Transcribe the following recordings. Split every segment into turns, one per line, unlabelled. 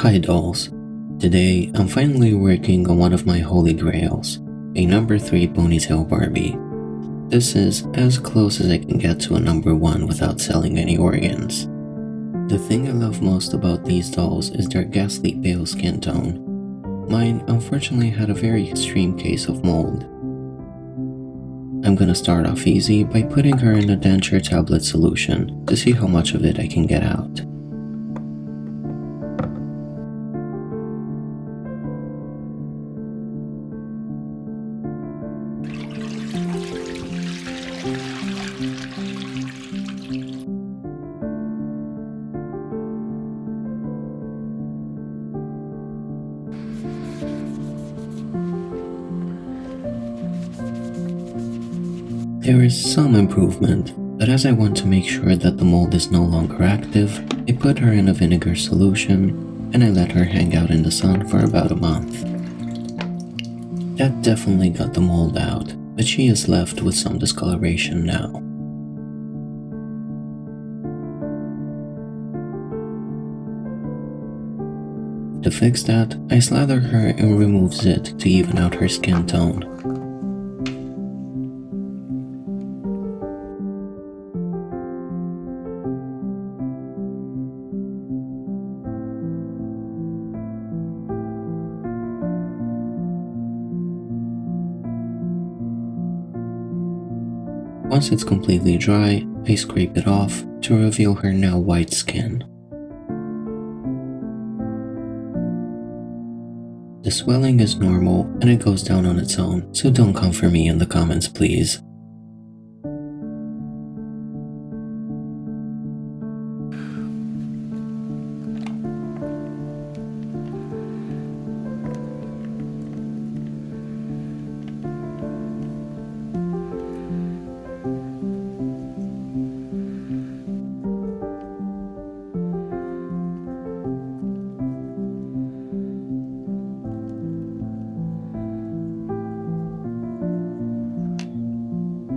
Hi dolls. Today, I'm finally working on one of my holy grails, a number 3 Ponytail Barbie. This is as close as I can get to a number 1 without selling any organs. The thing I love most about these dolls is their ghastly pale skin tone. Mine unfortunately had a very extreme case of mold. I'm gonna start off easy by putting her in a denture tablet solution to see how much of it I can get out. There is some improvement, but as I want to make sure that the mold is no longer active, I put her in a vinegar solution and I let her hang out in the sun for about a month. That definitely got the mold out, but she is left with some discoloration now. To fix that, I slather her and remove zit to even out her skin tone. Once it's completely dry, I scrape it off to reveal her now white skin. The swelling is normal and it goes down on its own, so don't come for me in the comments please.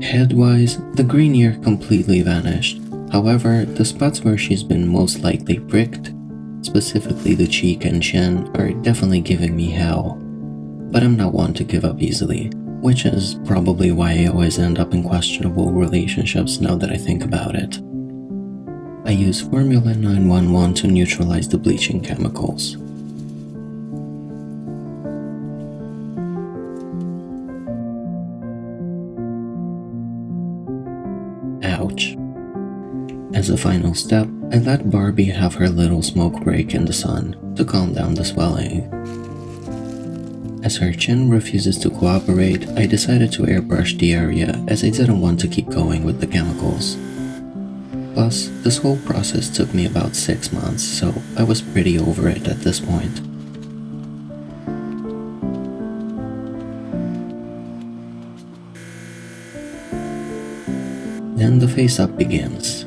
Head-wise, the green ear completely vanished. However, the spots where she's been most likely pricked, specifically the cheek and chin, are definitely giving me hell. But I'm not one to give up easily, which is probably why I always end up in questionable relationships now that I think about it. I use Formula 911 to neutralize the bleaching chemicals. Ouch. As a final step, I let Barbie have her little smoke break in the sun to calm down the swelling. As her chin refuses to cooperate, I decided to airbrush the area as I didn't want to keep going with the chemicals. Plus, this whole process took me about 6 months, so I was pretty over it at this point. Then the face-up begins.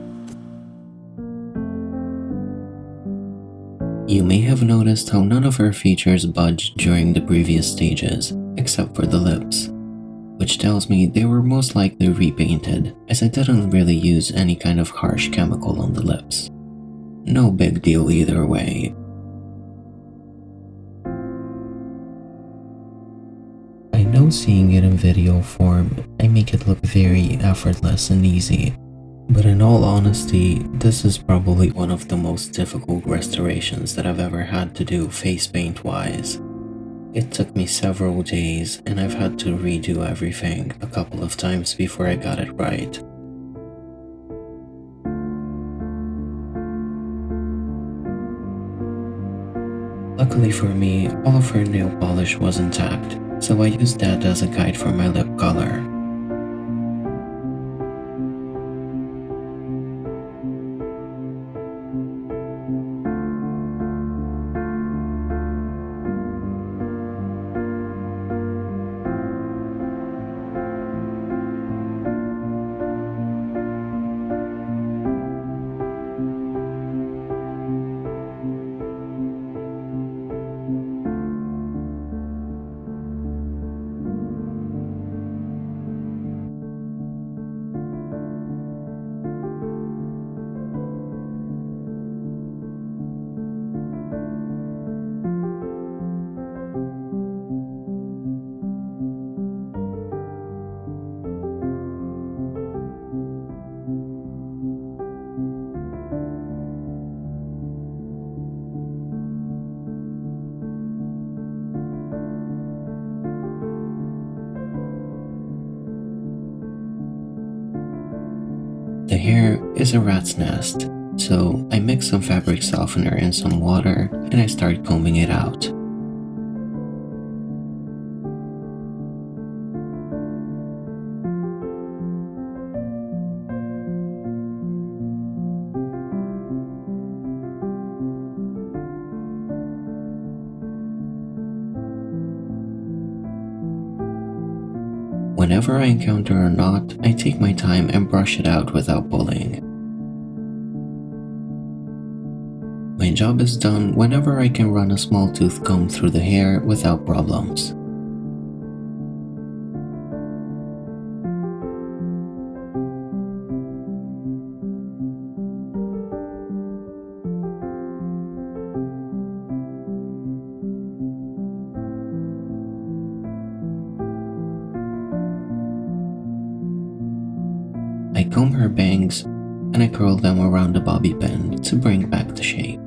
You may have noticed how none of her features budged during the previous stages, except for the lips, which tells me they were most likely repainted, as I didn't really use any kind of harsh chemical on the lips. No big deal either way. I know seeing it in video form, I make it look very effortless and easy, but in all honesty, this is probably one of the most difficult restorations that I've ever had to do face paint wise. It took me several days and I've had to redo everything a couple of times before I got it right. Luckily for me, all of her nail polish was intact, so I used that as a guide for my lip color. is a rat's nest, so I mix some fabric softener and some water and I start combing it out. Whenever I encounter a knot, I take my time and brush it out without pulling. My job is done whenever I can run a small tooth comb through the hair without problems. I comb her bangs and I curl them around the bobby pin to bring back the shape.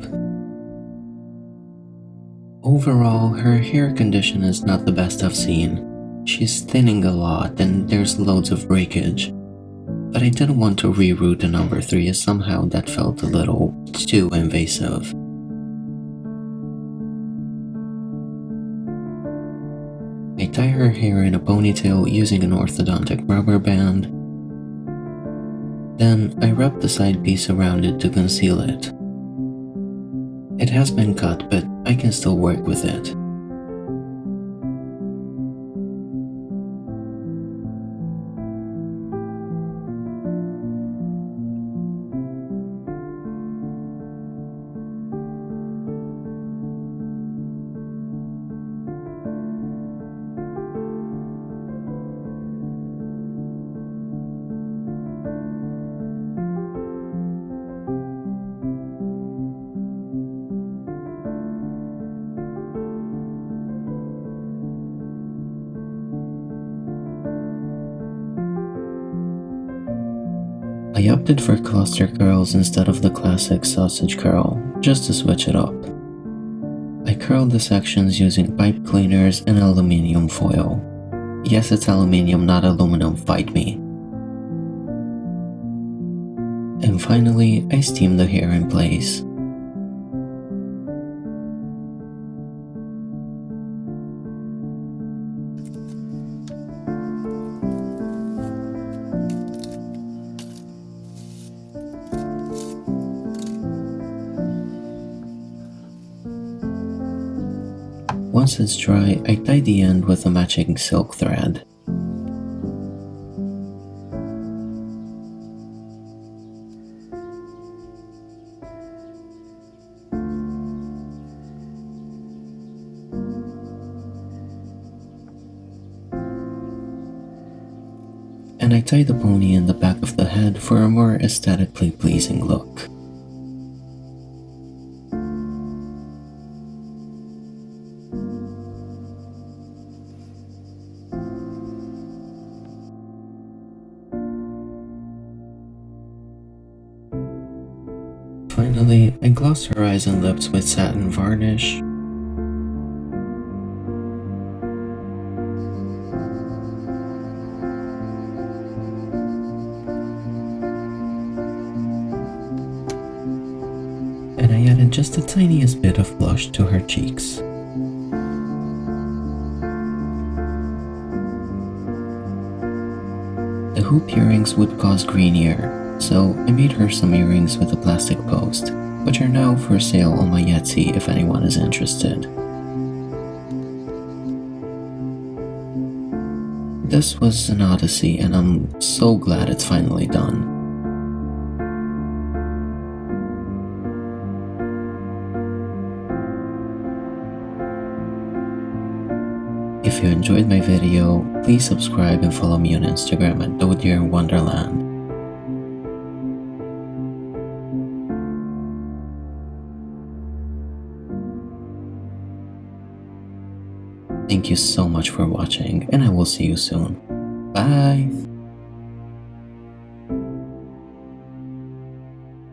Overall, her hair condition is not the best I've seen. She's thinning a lot and there's loads of breakage. But I didn't want to reroute the number 3 as somehow that felt a little too invasive. I tie her hair in a ponytail using an orthodontic rubber band. Then I wrap the side piece around it to conceal it. It has been cut, but I can still work with it. I opted for cluster curls instead of the classic sausage curl, just to switch it up. I curled the sections using pipe cleaners and aluminium foil. Yes, it's aluminium, not aluminum, fight me. And finally, I steamed the hair in place. Once it's dry, I tie the end with a matching silk thread. And I tie the pony in the back of the head for a more aesthetically pleasing look. Finally, I gloss her eyes and lips with satin varnish. And I added just the tiniest bit of blush to her cheeks. The hoop earrings would cause green ear, so I made her some earrings with a plastic post, which are now for sale on my Etsy if anyone is interested. This was an odyssey and I'm so glad it's finally done. If you enjoyed my video, please subscribe and follow me on Instagram at DodearWonderland. Thank you so much for watching, and I will see you soon. Bye!